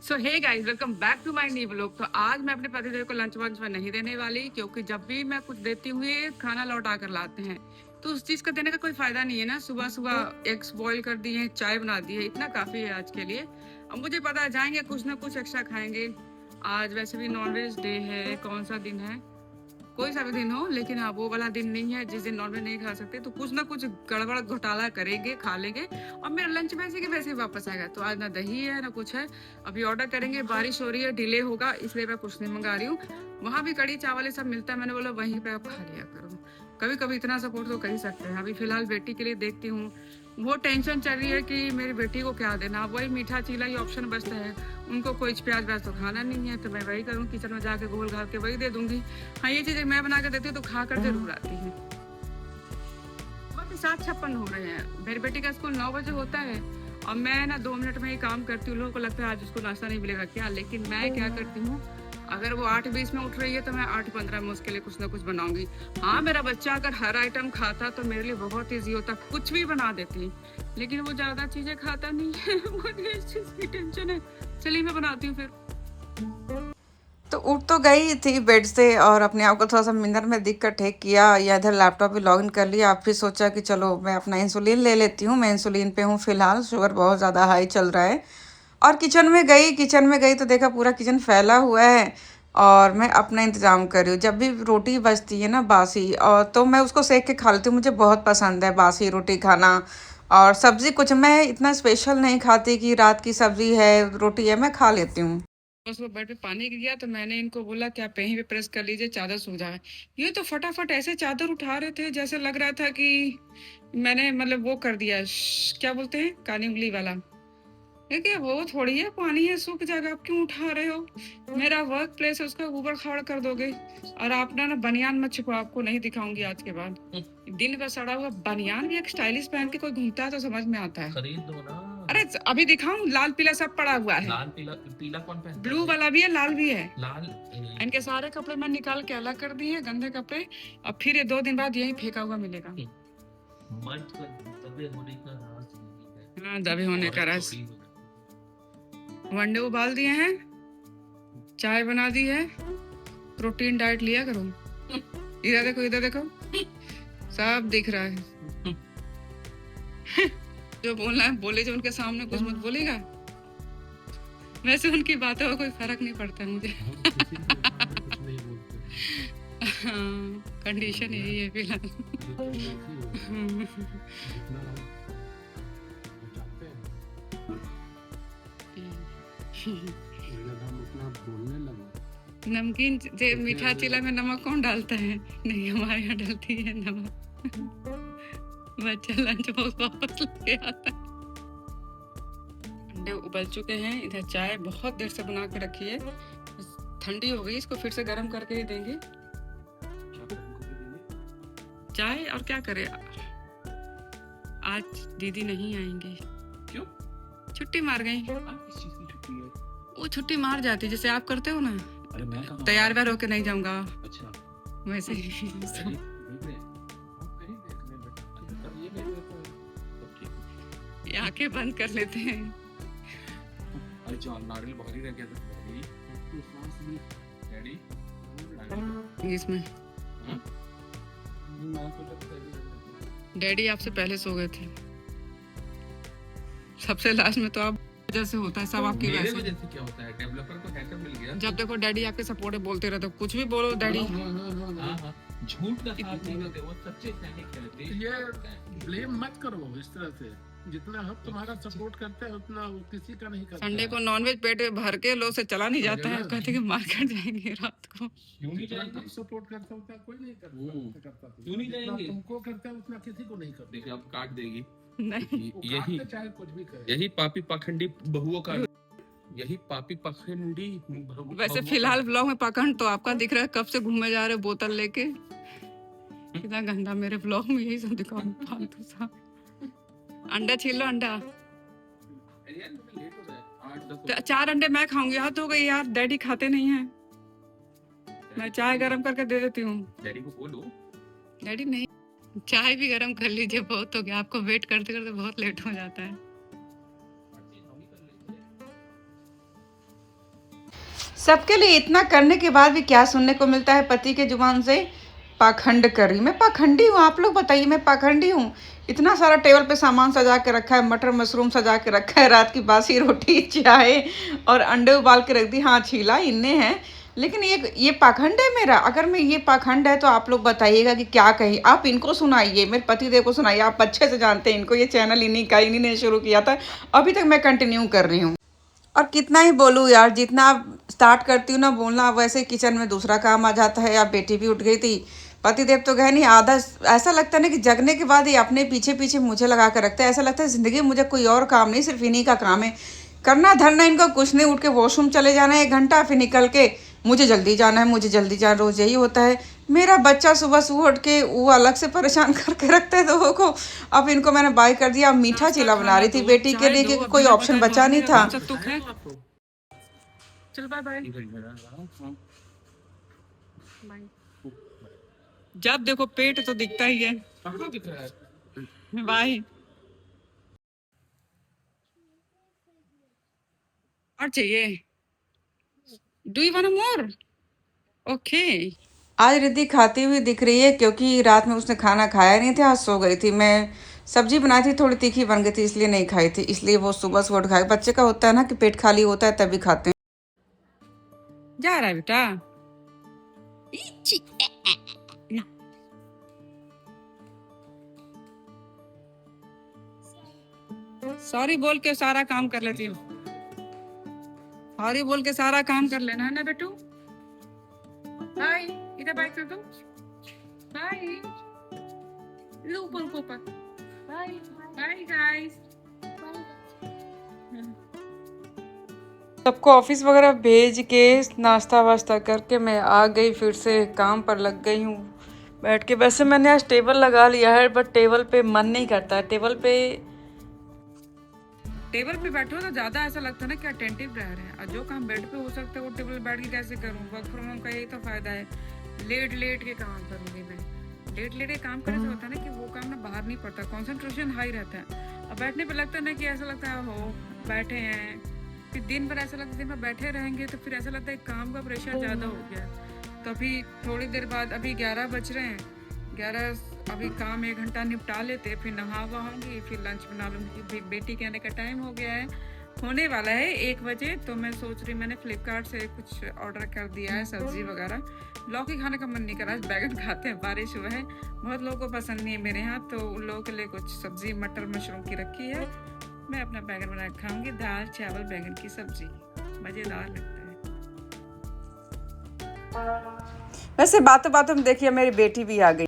So hey guys, welcome back to my new vlog. तो आज मैं अपने पतिदेव को लंच वंच में नहीं देने वाली, क्योंकि जब भी मैं कुछ देती हूँ ये खाना लौटा कर लाते हैं, तो उस चीज का देने का कोई फायदा नहीं है ना। सुबह सुबह एग्स बॉईल कर दिए, चाय बना दी है, इतना काफी है आज के लिए। अब मुझे पता है जाएंगे कुछ ना कुछ एक्स्ट्रा खाएंगे। आज वैसे भी नॉनवेज डे है, कौन सा दिन है, कोई सा भी दिन हो, लेकिन हाँ वो वाला दिन नहीं है जिस दिन नॉनवेज नहीं खा सकते। तो कुछ ना कुछ गड़बड़ घोटाला करेंगे, खा लेंगे और मेरा लंच वैसे के वैसे वापस आएगा। तो आज ना दही है ना कुछ है, अभी ऑर्डर करेंगे। बारिश हो रही है, डिले होगा, इसलिए मैं कुछ नहीं मंगा रही हूँ। वहाँ भी कड़ी चावल ये सब मिलता है, मैंने बोला वहीं पे आप खा लिया करो। कभी कभी इतना सपोर्ट तो कर ही सकते हैं। अभी फिलहाल बेटी के लिए देखती हूँ, वो टेंशन चल रही है कि मेरी बेटी को क्या देना। वही मीठा चीला ही ऑप्शन बचता है, उनको कोई प्याज व्याज तो खाना नहीं है, तो मैं वही करूँ, किचन में जाके घोल घाल के वही दे दूंगी। हाँ, ये चीजें मैं बना के देती हूँ तो खा कर जरूर आती है। बाकी 7:56 हो रहे हैं, मेरी बेटी का स्कूल 9 बजे होता है और मैं ना 2 मिनट में ही काम करती हूँ। लोगों को लगता है आज उसको नाश्ता नहीं मिलेगा क्या, लेकिन मैं क्या करती हूँ, अगर वो 8:20 में उठ रही है तो मैं 8:15 में उसके लिए कुछ ना कुछ बनाऊंगी। हाँ, मेरा बच्चा अगर हर आइटम खाता तो मेरे लिए बहुत ईजी होता, कुछ भी बना देती, लेकिन वो ज्यादा चीजें खाता नहीं है। मुझे इस चीज की टेंशन है। चलिए मैं बनाती हूँ फिर। तो उठ तो गई थी बेड से और अपने आप को थोड़ा सा मिरर में देख कर ठीक किया, या इधर लैपटॉप पे लॉगिन कर लिया। फिर सोचा कि चलो मैं अपना इंसुलिन ले लेती हूँ। मैं इंसुलिन पे हूँ फिलहाल, शुगर बहुत ज़्यादा हाई चल रहा है। और किचन में गई तो देखा पूरा किचन फैला हुआ है और मैं अपना इंतज़ाम कर रही हूँ। जब भी रोटी बचती है ना बासी, और तो मैं उसको सेक के खा लेती हूँ। मुझे बहुत पसंद है बासी रोटी खाना। और सब्ज़ी कुछ मैं इतना स्पेशल नहीं खाती कि रात की सब्ज़ी है रोटी है, मैं खा लेती हूँ। बस वो बेड पे पानी गिर गया तो मैंने इनको बोला कि आप यहीं पे प्रेस कर लीजिए, चादर सूख जाए। ये तो फटाफट ऐसे चादर उठा रहे थे जैसे लग रहा था कि मैंने मतलब वो कर दिया, क्या बोलते हैं, काली उंगली वाला। देखिए वो थोड़ी है, पानी है, सूख जाएगा, आप क्यों उठा रहे हो। मेरा वर्क प्लेस है, उसका ऊबड़ खाबड़ कर दोगे। और आप ना बनियान मत छुपो, आपको नहीं दिखाऊंगी आज के बाद। दिन भर सड़ा हुआ बनियान भी एक स्टाइलिश पहन के कोई घूमता है तो समझ में आता है। खरीद दो ना। अरे अभी दिखाऊं, लाल पीला सब पड़ा हुआ है। लाल पीला, पीला कौन पहनता है? ब्लू वाला भी है, लाल भी है। लाल इनके सारे कपड़े मैं निकाल के अलग कर दिए, गंदे कपड़े। और फिर ये 2 दिन बाद यही फेंका हुआ मिलेगा। मर्द का दबे होने का राज यही है। हाँ, दबे होने का राज। वनडे उबाल दिए हैं, चाय बना दी है, प्रोटीन डाइट लिया करो। इधर देखो, इधर देखो, सब दिख रहा है। जो बोलना है बोले, जो उनके सामने कुछ मत बोलेगा। वैसे उनकी बातों का कोई फर्क नहीं पड़ता है मुझे। कंडीशन यही है फिलहाल। नमकीन मीठा चीला में नमक कौन डालता है? नहीं, हमारे यहाँ डलती है नमक। बच्चा लंच बॉक्स वापस लेके आता है। अंडे उबल चुके हैं, इधर चाय बहुत देर से बना के रखी है, ठंडी हो गई, इसको फिर से गर्म करके ही देंगे चाय। और क्या करें, आज दीदी नहीं आएंगी। क्यों? छुट्टी मार गई। किस चीज की छुट्टी है? वो छुट्टी मार जाती जैसे आप करते हो ना। अरे मैं तैयार व्यार होके नहीं जाऊंगा। अच्छा, वैसे ही। आंखें बंद कर लेते हैं। अरे जो नारियल बाहरी रह गया था डैडी, इसमें डैडी आपसे पहले सो गए थे। सबसे लास्ट में तो आप वजह से होता है सब, आपकी वजह से। क्या होता है, डेवलपर को हैकर मिल गया। जब देखो डैडी आपके सपोर्ट बोलते रहते, कुछ भी बोलो डैडी। झूठ का साथ नहीं देते, वो सच्चे सैनिक हैं। ये ब्लेम मत करो इस तरह से, जितना हम तुम्हारा सपोर्ट करते हैं उतना किसी का नहीं करते। संडे को नॉनवेज पेट भर के लो से चला नहीं जाता है, कहते कि मार्केट जाएंगे रात को। क्यों नहीं जाएंगे? सपोर्ट करता होता कोई नहीं करता। क्यों नहीं जाएंगे? तुमको करता उतना किसी को नहीं करता। देखिए अब काट देगी। नहीं, यही चाहे कुछ भी करे, यही पापी पाखंडी बहुओं का, यही पापी पाखंडी। वैसे फिलहाल ब्लॉग में पाखंड तो आपका दिख रहा है, कब से घूमे जा रहे बोतल लेके। कितना गंदा, मेरे ब्लॉग में यही सब दिखाओ फालतू सा। अंडा छील लो, अंडा। तो 4 अंडे मैं खाऊंगी, हाथ हो गई यार, डैडी खाते नहीं है। मैं चाय गरम करके दे देती हूँ। डैडी को बोलो। डैडी नहीं, चाय भी गरम कर लीजिए, बहुत हो गया, आपको वेट करते करते बहुत लेट हो जाता है। सबके लिए इतना करने के बाद भी क्या सुनने को मिलता है पति के जुबान से? पाखंड कर रही। मैं पाखंडी हूँ? आप लोग बताइए, मैं पाखंडी हूँ? इतना सारा टेबल पे सामान सजा के रखा है, मटर मशरूम सजा के रखा है, रात की बासी रोटी चाय और अंडे उबाल के रख दी। हाँ, छीला इनने हैं, लेकिन ये पाखंड है मेरा? अगर मैं ये पाखंड है तो आप लोग बताइएगा कि क्या कही। आप इनको सुनाइए, मेरे पतिदेव को सुनाइए, आप अच्छे से जानते हैं इनको, ये चैनल इन्हीं ने शुरू किया था, अभी तक मैं कंटिन्यू कर रही हूँ। और कितना ही बोलूँ यार, जितना स्टार्ट करती हूँ ना बोलना, वैसे किचन में दूसरा काम आ जाता है। या बेटी भी उठ गई थी, पतिदेव तो गए नहीं, आधा ऐसा लगता है ना कि जगने के बाद ये अपने पीछे पीछे मुझे लगा कर रखते हैं। ऐसा लगता है ज़िंदगी में मुझे कोई और काम नहीं, सिर्फ इन्हीं का काम है। करना धरना इनको कुछ नहीं, उठ के वॉशरूम चले जाना है 1 घंटा, फिर निकल के मुझे जल्दी जाना है, मुझे जल्दी जाना, रोज़ यही होता है। मेरा बच्चा सुबह सुबह उठ के वो अलग से परेशान करके रखते हैं लोगों को। अब इनको मैंने बाय कर दिया। अब मीठा नाश्ता चिला बना खाना रही थी दो, बेटी के चाय लिए, दो, क्योंकि अभी कोई ना ऑप्शन बताए बचा नहीं भाभी था। कौन सा तुक है। चल बाय बाय बाय। जब देखो पेट तो दिखता ही है। बाय। और चाहिए? Do you want more? Okay. आज रिद्धि खाती हुई दिख रही है, क्योंकि रात में उसने खाना खाया नहीं था, आज सो गई थी। मैं सब्जी बनाई थी, थोड़ी तीखी बन गई थी, इसलिए नहीं खाई थी। इसलिए वो सुबह सुबह उठ खाए। बच्चे का होता है ना कि पेट खाली होता है तभी खाते हैं। जा रहा है बेटा। इची, ना। सॉरी बोल के सारा काम कर लेती हूँ। सॉरी बोल के सारा काम कर लेना है ना बेटू। बाय। इधर बाय कर दो। बाय। लो ऊपर ऊपर। बाय। Bye guys. सबको ऑफिस वगैरह भेज के नाश्ता वास्ता करके मैं आ गई, फिर से काम पर लग गई हूँ बैठ के। वैसे मैंने आज टेबल लगा लिया है, बट टेबल पे मन नहीं करता है। टेबल पे बैठो तो ज्यादा ऐसा लगता है ना कि अटेंटिव रह रहे हैं, और जो काम बेड पे हो सकता है वो टेबल पे बैठ के कैसे करूँ? वर्क फ्रॉम होम का यही तो फायदा है, लेट लेट के काम करूँगी मैं। लेट लेट के काम करने से होता है ना कि वो काम ना बाहर नहीं पड़ता, कंसंट्रेशन हाई रहता है। और बैठने पे लगता है ना कि ऐसा लगता है हो बैठे हैं, फिर दिन भर ऐसा लगता है दिन भर बैठे रहेंगे तो फिर ऐसा लगता है काम का प्रेशर ज़्यादा हो गया। तो अभी थोड़ी देर बाद, अभी 11 बज रहे हैं, 11 अभी काम 1 घंटा निपटा लेते, फिर नहा वहाऊंगी, फिर लंच बना लूँगी। बेटी के आने का टाइम हो गया है, होने वाला है 1 बजे। तो मैं सोच रही, मैंने फ्लिपकार्ट से कुछ ऑर्डर कर दिया है, सब्जी वगैरह। लौकी खाने का मन नहीं कर रहा, बैगन खाते हैं, बारिश हुआ है, बहुत लोगों को पसंद नहीं है मेरे यहाँ, तो उन लोगों के लिए कुछ सब्जी मटर मशरूम की रखी है। मैं अपना बैगन बना खाऊंगी, दाल चावल बैगन की सब्जी, मज़ेदार लगता है। वैसे बातों बातों में देखिए मेरी बेटी भी आ गई।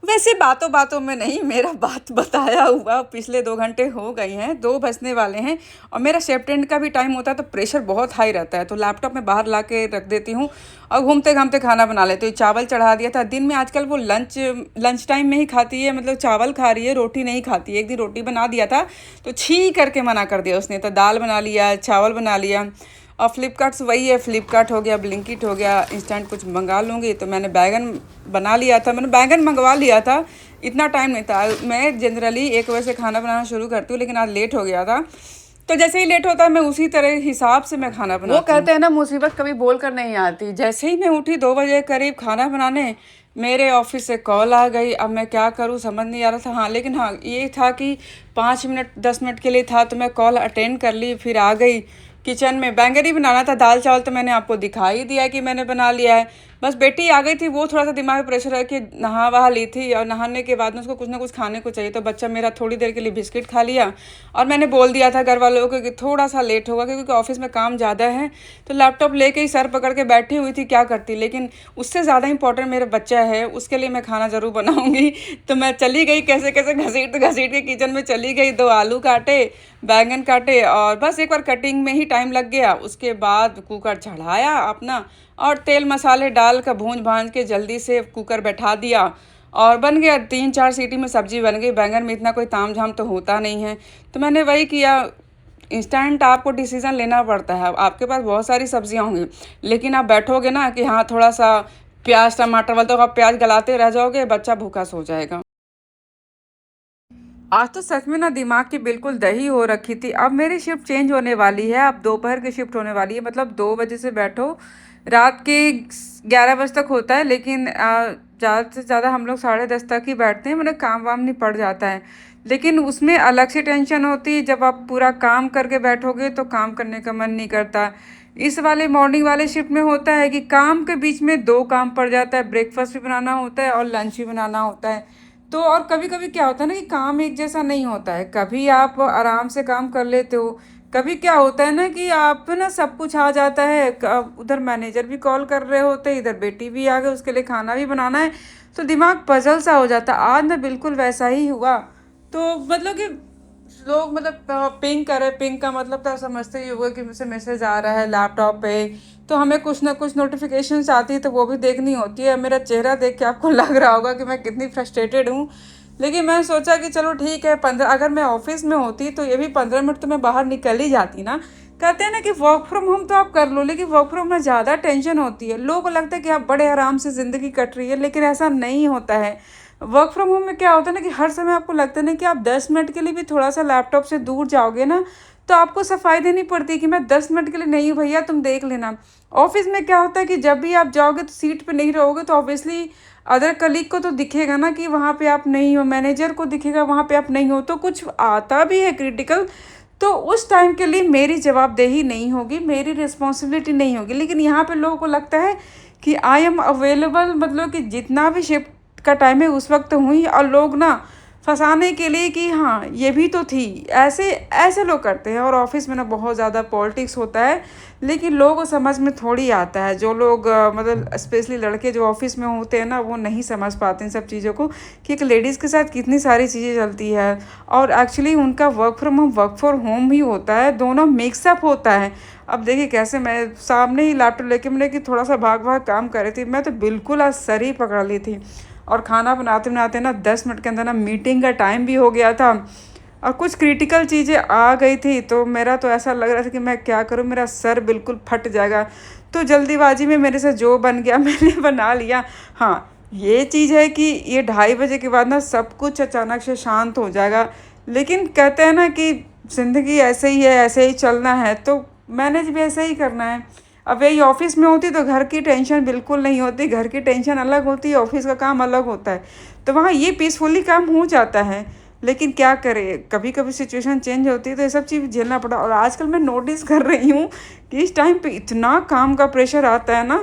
वैसे बातों बातों में नहीं, मेरा बात बताया हुआ पिछले 2 घंटे हो गए हैं, 2 बजने वाले हैं, और मेरा शिफ्ट एंड का भी टाइम होता है तो प्रेशर बहुत हाई रहता है। तो लैपटॉप में बाहर ला के रख देती हूँ और घूमते घामते खाना बना लेती हूँ। चावल चढ़ा दिया था दिन में, आजकल वो लंच टाइम में ही खाती है, मतलब चावल खा रही है, रोटी नहीं खाती है। एक दिन रोटी बना दिया था तो छी करके मना कर दिया उसने, तो दाल बना लिया, चावल बना लिया। और फ्लिपकार्ट से वही है, फ्लिपकार्ट हो गया, ब्लिंकिट हो गया, इंस्टेंट कुछ मंगा लूँगी। तो मैंने बैगन बना लिया था, मैंने बैगन मंगवा लिया था, इतना टाइम नहीं था। मैं जनरली 1 बजे से खाना बनाना शुरू करती हूँ, लेकिन आज लेट हो गया था। तो जैसे ही लेट होता है मैं उसी तरह हिसाब से मैं खाना बनाती हूँ। वो कहते हैं ना, मुसीबत कभी बोल कर नहीं आती। जैसे ही मैं उठी 2 बजे करीब खाना बनाने, मेरे ऑफिस से कॉल आ गई। अब मैं क्या करूँ समझ नहीं आ रहा था। हाँ, लेकिन हाँ ये था कि 5 मिनट 10 मिनट के लिए था, तो मैं कॉल अटेंड कर ली, फिर आ गई किचन में। बैंगन ही बनाना था, दाल चावल तो मैंने आपको दिखा ही दिया कि मैंने बना लिया है। बस बेटी आ गई थी, वो थोड़ा सा दिमाग में प्रेशर है कि नहा वहा ली थी, और नहाने के बाद में उसको कुछ ना कुछ खाने को चाहिए। तो बच्चा मेरा थोड़ी देर के लिए बिस्किट खा लिया, और मैंने बोल दिया था घर वालों को कि थोड़ा सा लेट होगा, क्योंकि ऑफिस में काम ज़्यादा है। तो लैपटॉप लेके ही सर पकड़ के बैठी हुई थी, क्या करती। लेकिन उससे ज़्यादा इंपॉर्टेंट मेरा बच्चा है, उसके लिए मैं खाना ज़रूर बनाऊँगी। तो मैं चली गई, कैसे कैसे घसीट घसीट के किचन में चली गई। 2 आलू काटे, बैंगन काटे, और बस एक बार कटिंग में ही टाइम लग गया। उसके बाद कुकर चढ़ाया अपना, और तेल मसाले डाल कर भूंज भांज के जल्दी से कुकर बैठा दिया, और बन गया। 3-4 सीटी में सब्जी बन गई। बैंगन में इतना कोई ताम झाम तो होता नहीं है, तो मैंने वही किया। इंस्टेंट आपको डिसीजन लेना पड़ता है। आपके पास बहुत सारी सब्जियां होंगी, लेकिन आप बैठोगे ना कि हाँ थोड़ा सा प्याज टमाटर वाला, तो आप प्याज गलाते रह जाओगे, बच्चा भूखा सो जाएगा। आज तो सच में ना दिमाग की बिल्कुल दही हो रखी थी। अब मेरी शिफ्ट चेंज होने वाली है, अब दोपहर की शिफ्ट होने वाली है, मतलब 2 बजे से बैठो रात के 11 बजे तक होता है, लेकिन ज़्यादा से ज़्यादा हम लोग 10:30 तक ही बैठते हैं, मतलब काम वाम नहीं पड़ जाता है। लेकिन उसमें अलग से टेंशन होती है, जब आप पूरा काम करके बैठोगे तो काम करने का मन नहीं करता। इस वाले मॉर्निंग वाले शिफ्ट में होता है कि काम के बीच में दो काम पड़ जाता है, ब्रेकफास्ट भी बनाना होता है और लंच भी बनाना होता है। तो और कभी कभी क्या होता है ना कि काम एक जैसा नहीं होता है, कभी आप आराम से काम कर लेते हो, कभी क्या होता है ना कि आप ना सब कुछ आ जाता है, उधर मैनेजर भी कॉल कर रहे होते हैं, इधर बेटी भी आ गई, उसके लिए खाना भी बनाना है, तो दिमाग पजल सा हो जाता है। आज ना बिल्कुल वैसा ही हुआ। तो मतलब कि लोग मतलब पिंग करे, पिंग का मतलब तो समझते ही होगा कि मुझसे मैसेज आ रहा है लैपटॉप पे, तो हमें कुछ ना कुछ नोटिफिकेशंस आती है, तो वो भी देखनी होती है। मेरा चेहरा देख के आपको लग रहा होगा कि मैं कितनी फ्रस्ट्रेटेड हूँ, लेकिन मैं सोचा कि चलो ठीक है, 15, अगर मैं ऑफिस में होती तो ये भी 15 मिनट तो मैं बाहर निकल ही जाती ना। कहते हैं ना कि वर्क फ्रॉम होम तो आप कर लो, लेकिन वर्क फ्रॉम में ज़्यादा टेंशन होती है। लोगों को लगता है कि आप बड़े आराम से ज़िंदगी कट रही है, लेकिन ऐसा नहीं होता है। वर्क फ्रॉम होम में क्या होता है ना कि हर समय आपको लगता है ना कि आप 10 मिनट के लिए भी थोड़ा सा लैपटॉप से दूर जाओगे ना, तो आपको सफाई देनी पड़ती है कि मैं 10 मिनट के लिए नहीं हूँ भैया, तुम देख लेना। ऑफिस में क्या होता है कि जब भी आप जाओगे तो सीट पे नहीं रहोगे, तो ऑब्वियसली अदर कलीग को तो दिखेगा ना कि वहाँ पे आप नहीं हो, मैनेजर को दिखेगा वहाँ पे आप नहीं हो, तो कुछ आता भी है क्रिटिकल, तो उस टाइम के लिए मेरी जवाबदेही नहीं होगी, मेरी रिस्पॉन्सिबिलिटी नहीं होगी। लेकिन यहाँ पे लोगों को लगता है कि आई एम अवेलेबल, मतलब कि जितना भी शिफ्ट का टाइम है उस वक्त हुई, और लोग ना फंसाने के लिए कि हाँ ये भी तो थी, ऐसे ऐसे लोग करते हैं। और ऑफिस में ना बहुत ज़्यादा पॉलिटिक्स होता है, लेकिन लोगों को समझ में थोड़ी आता है। जो लोग मतलब स्पेशली लड़के जो ऑफिस में होते हैं ना, वो नहीं समझ पाते इन सब चीज़ों को कि एक लेडीज़ के साथ कितनी सारी चीज़ें चलती है। और एक्चुअली उनका work from home work for home ही होता है, दोनों मिक्सअप होता है। अब देखिए कैसे मैं सामने ही लैपटॉप लेके, मैंने कि थोड़ा सा भाग भाग काम कर रही थी, मैं तो बिल्कुल आज सर ही पकड़ ली थी। और खाना बनाते बनाते ना 10 मिनट के अंदर ना मीटिंग का टाइम भी हो गया था, और कुछ क्रिटिकल चीज़ें आ गई थी, तो मेरा तो ऐसा लग रहा था कि मैं क्या करूं, मेरा सर बिल्कुल फट जाएगा। तो जल्दीबाजी में मेरे से जो बन गया मैंने बना लिया। हाँ, ये चीज़ है कि ये 2:30 बजे के बाद ना सब कुछ अचानक से शांत हो जाएगा। लेकिन कहते हैं ना कि ज़िंदगी ऐसे ही है, ऐसे ही चलना है, तो मैनेज भी ऐसे ही करना है। अब यही ऑफिस में होती तो घर की टेंशन बिल्कुल नहीं होती, घर की टेंशन अलग होती है, ऑफिस का काम अलग होता है, तो वहाँ ये पीसफुली काम हो जाता है। लेकिन क्या करें, कभी कभी सिचुएशन चेंज होती है तो ये सब चीज़ झेलना पड़ा। और आजकल मैं नोटिस कर रही हूँ कि इस टाइम पे इतना काम का प्रेशर आता है ना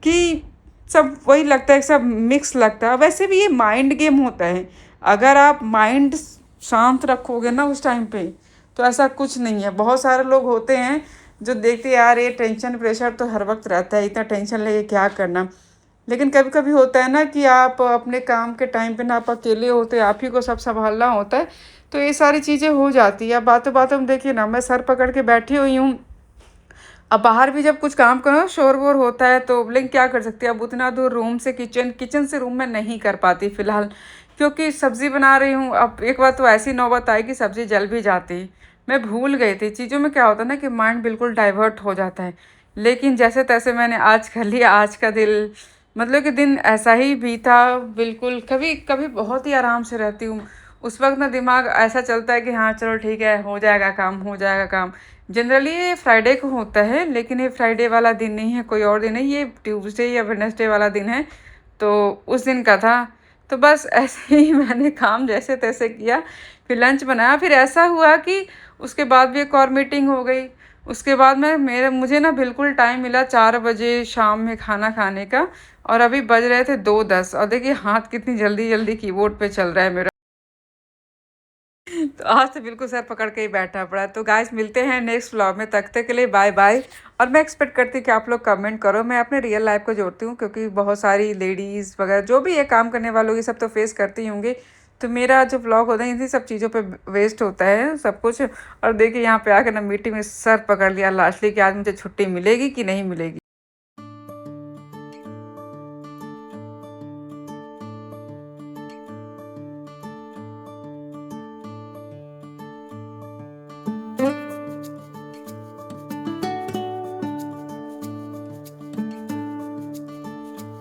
कि सब वही लगता है कि सब मिक्स लगता है। वैसे भी ये माइंड गेम होता है, अगर आप माइंड शांत रखोगे ना उस टाइम पे, तो ऐसा कुछ नहीं है। बहुत सारे लोग होते हैं जो देखते हैं यार ये टेंशन प्रेशर तो हर वक्त रहता है, इतना टेंशन लेके क्या करना। लेकिन कभी कभी होता है ना कि आप अपने काम के टाइम पे ना आप अकेले होते, आप ही को सब संभालना होता है, तो ये सारी चीज़ें हो जाती है। अब बातों बातों में देखिए ना, मैं सर पकड़ के बैठी हुई हूँ। अब बाहर भी जब कुछ काम करो शोर वोर होता है, तो लेकिन क्या कर सकती है, अब उतना दूर रूम से किचन, किचन से रूम में नहीं कर पाती फ़िलहाल, क्योंकि सब्ज़ी बना रही हूँ। अब एक बार तो ऐसी नौबत आई कि सब्ज़ी जल भी जाती, मैं भूल गई थी। चीज़ों में क्या होता है ना कि माइंड बिल्कुल डाइवर्ट हो जाता है। लेकिन जैसे तैसे मैंने आज कर लिया, आज का दिल मतलब कि दिन ऐसा ही बीता बिल्कुल। कभी कभी बहुत ही आराम से रहती हूँ, उस वक्त ना दिमाग ऐसा चलता है कि हाँ चलो ठीक है, हो जाएगा काम, हो जाएगा काम। जनरली ये फ्राइडे को होता है, लेकिन ये फ्राइडे वाला दिन नहीं है, कोई और दिन है, ये ट्यूसडे या वेडनेसडे वाला दिन है, तो उस दिन का था। तो बस ऐसे ही मैंने काम जैसे तैसे किया, फिर लंच बनाया, फिर ऐसा हुआ कि उसके बाद भी एक और मीटिंग हो गई। उसके बाद मुझे ना बिल्कुल टाइम मिला 4 बजे शाम में खाना खाने का, और अभी बज रहे थे 2:10, और देखिए हाथ कितनी जल्दी जल्दी कीबोर्ड पे चल रहा है मेरा। तो आज तो बिल्कुल सर पकड़ के ही बैठा पड़ा। तो गाइस मिलते हैं नेक्स्ट व्लॉग में, तब तक के लिए बाय बाय। और मैं एक्सपेक्ट करती हूँ कि आप लोग कमेंट करो, मैं अपने रियल लाइफ को जोड़ती हूँ, क्योंकि बहुत सारी लेडीज़ वगैरह जो भी ये काम करने वालों ये सब तो फेस करती होंगे। तो मेरा जो व्लॉग होता है इन्हीं सब चीज़ों पे वेस्ट होता है सब कुछ। और देखिए यहाँ पे आकर ना मीटिंग में सर पकड़ लिया लास्टली कि आज मुझे छुट्टी मिलेगी कि नहीं मिलेगी।